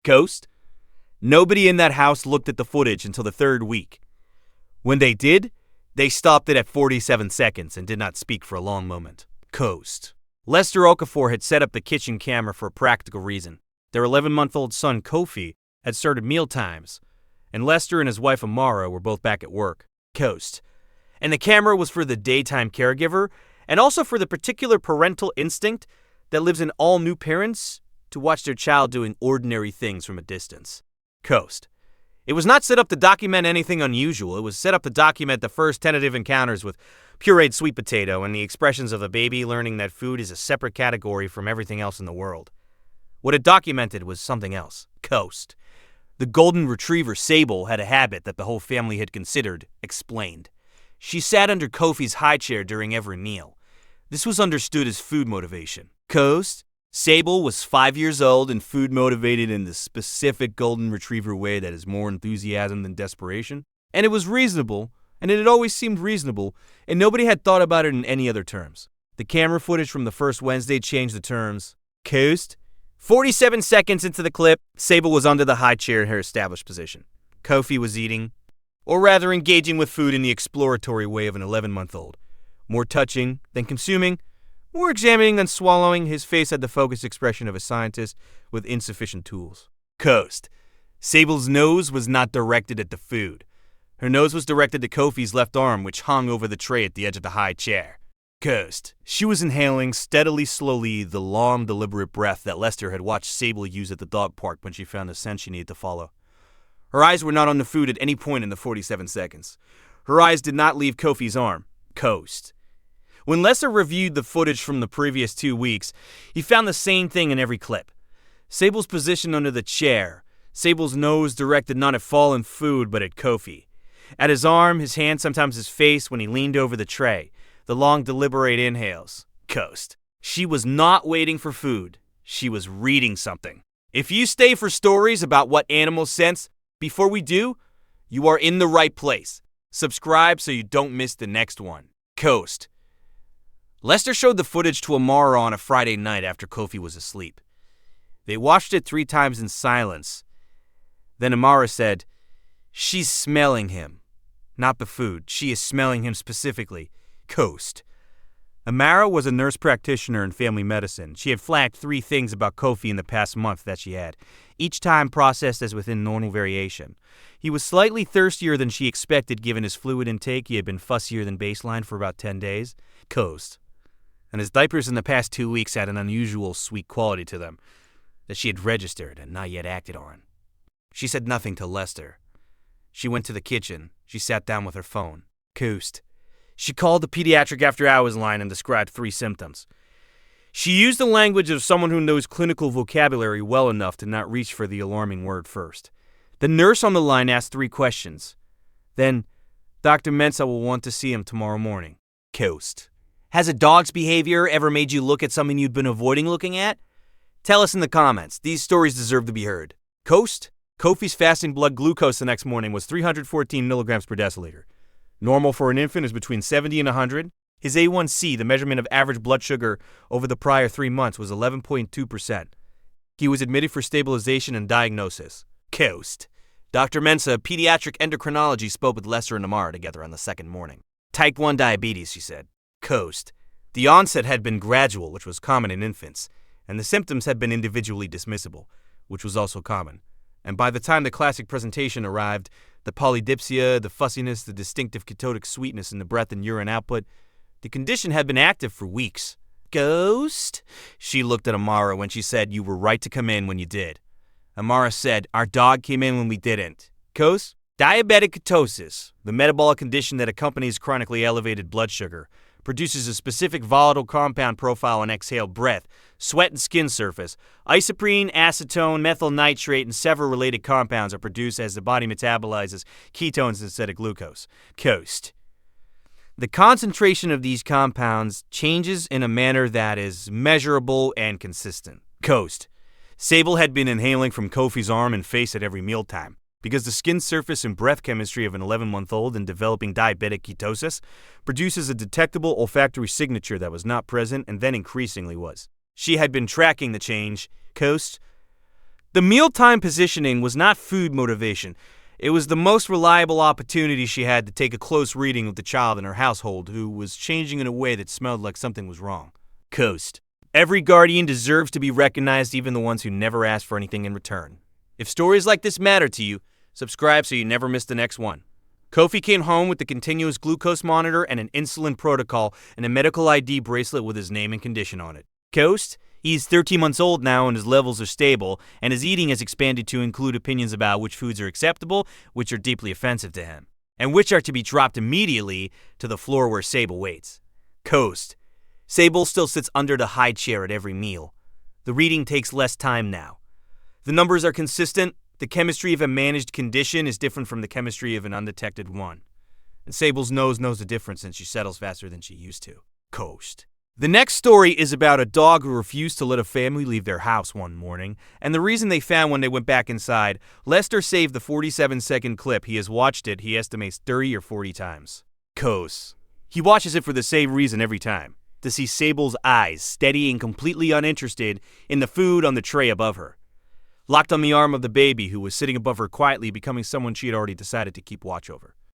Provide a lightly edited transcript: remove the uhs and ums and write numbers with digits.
Coast. Nobody in that house looked at the footage until the third week. When they did, they stopped it at 47 seconds and did not speak for a long moment. Coast. Lester Okafor had set up the kitchen camera for a practical reason. Their 11-month-old son, Kofi, had started meal times, and Lester and his wife, Amara, were both back at work. Coast. And the camera was for the daytime caregiver, and also for the particular parental instinct that lives in all new parents to watch their child doing ordinary things from a distance. Coast. It was not set up to document anything unusual. It was set up to document the first tentative encounters with pureed sweet potato and the expressions of a baby learning that food is a separate category from everything else in the world. What it documented was something else. Coast. The golden retriever Sable had a habit that the whole family had considered explained. She sat under Kofi's high chair during every meal. This was understood as food motivation. Coast. Sable was 5 years old and food motivated in the specific golden retriever way that is more enthusiasm than desperation. And it was reasonable, and it had always seemed reasonable, and nobody had thought about it in any other terms. The camera footage from the first Wednesday changed the terms. Coast. 47 seconds into the clip, Sable was under the high chair in her established position. Kofi was eating, or rather engaging with food in the exploratory way of an 11-month-old. More touching than consuming, more examining than swallowing, his face had the focused expression of a scientist with insufficient tools. Coast. Sable's nose was not directed at the food. Her nose was directed to Kofi's left arm, which hung over the tray at the edge of the high chair. Coast. She was inhaling steadily, slowly, the long, deliberate breath that Lester had watched Sable use at the dog park when she found a scent she needed to follow. Her eyes were not on the food at any point in the 47 seconds. Her eyes did not leave Kofi's arm. Coast. When Lester reviewed the footage from the previous 2 weeks, he found the same thing in every clip. Sable's position under the chair. Sable's nose directed not at fallen food, but at Kofi. At his arm, his hand, sometimes his face when he leaned over the tray. The long, deliberate inhales. Coast. She was not waiting for food. She was reading something. If you stay for stories about what animals sense before we do, you are in the right place. Subscribe so you don't miss the next one. Coast. Lester showed the footage to Amara on a Friday night after Kofi was asleep. They watched it 3 times in silence. Then Amara said, "She's smelling him. Not the food. She is smelling him specifically." Coast. Amara was a nurse practitioner in family medicine. She had flagged 3 things about Kofi in the past month that she had, each time processed as within normal variation. He was slightly thirstier than she expected given his fluid intake. He had been fussier than baseline for about 10 days. Coast. And his diapers in the past 2 weeks had an unusual sweet quality to them that she had registered and not yet acted on. She said nothing to Lester. She went to the kitchen. She sat down with her phone. Coast. She called the pediatric after-hours line and described 3 symptoms. She used the language of someone who knows clinical vocabulary well enough to not reach for the alarming word first. The nurse on the line asked 3 questions. Then, Dr. Mensah will want to see him tomorrow morning. Coast. Has a dog's behavior ever made you look at something you'd been avoiding looking at? Tell us in the comments. These stories deserve to be heard. Coast. Kofi's fasting blood glucose the next morning was 314 milligrams per deciliter. Normal for an infant is between 70 and 100. His A1C, the measurement of average blood sugar over the prior 3 months, was 11.2%. He was admitted for stabilization and diagnosis. Coast. Dr. Mensah, pediatric endocrinology, spoke with Lester and Amara together on the second morning. Type 1 diabetes, she said. Coast. The onset had been gradual, which was common in infants, and the symptoms had been individually dismissible, which was also common. And by the time the classic presentation arrived, the polydipsia, the fussiness, the distinctive ketotic sweetness in the breath and urine output, the condition had been active for weeks. Coast? She looked at Amara when she said, "You were right to come in when you did." Amara said, "Our dog came in when we didn't." Coast? Diabetic ketosis, the metabolic condition that accompanies chronically elevated blood sugar, produces a specific volatile compound profile in exhaled breath, sweat and skin surface. Isoprene, acetone, methyl nitrate, and several related compounds are produced as the body metabolizes ketones instead of glucose. Coast. The concentration of these compounds changes in a manner that is measurable and consistent. Coast. Sable had been inhaling from Kofi's arm and face at every mealtime. Because the skin surface and breath chemistry of an 11-month-old in developing diabetic ketosis produces a detectable olfactory signature that was not present and then increasingly was. She had been tracking the change. Coast. The mealtime positioning was not food motivation. It was the most reliable opportunity she had to take a close reading of the child in her household who was changing in a way that smelled like something was wrong. Coast. Every guardian deserves to be recognized, even the ones who never ask for anything in return. If stories like this matter to you, subscribe so you never miss the next one. Kofi came home with a continuous glucose monitor and an insulin protocol and a medical ID bracelet with his name and condition on it. Coast? He's 13 months old now and his levels are stable, and his eating has expanded to include opinions about which foods are acceptable, which are deeply offensive to him, and which are to be dropped immediately to the floor where Sable waits. Coast. Sable still sits under the high chair at every meal. The reading takes less time now. The numbers are consistent. The chemistry of a managed condition is different from the chemistry of an undetected one. And Sable's nose knows the difference and she settles faster than she used to. Coast. The next story is about a dog who refused to let a family leave their house one morning, and the reason they found when they went back inside. Lester saved the 47-second clip. He has watched it, he estimates 30 or 40 times. Coast. He watches it for the same reason every time. To see Sable's eyes, steady and completely uninterested in the food on the tray above her. Locked on the arm of the baby who was sitting above her quietly, becoming someone she had already decided to keep watch over.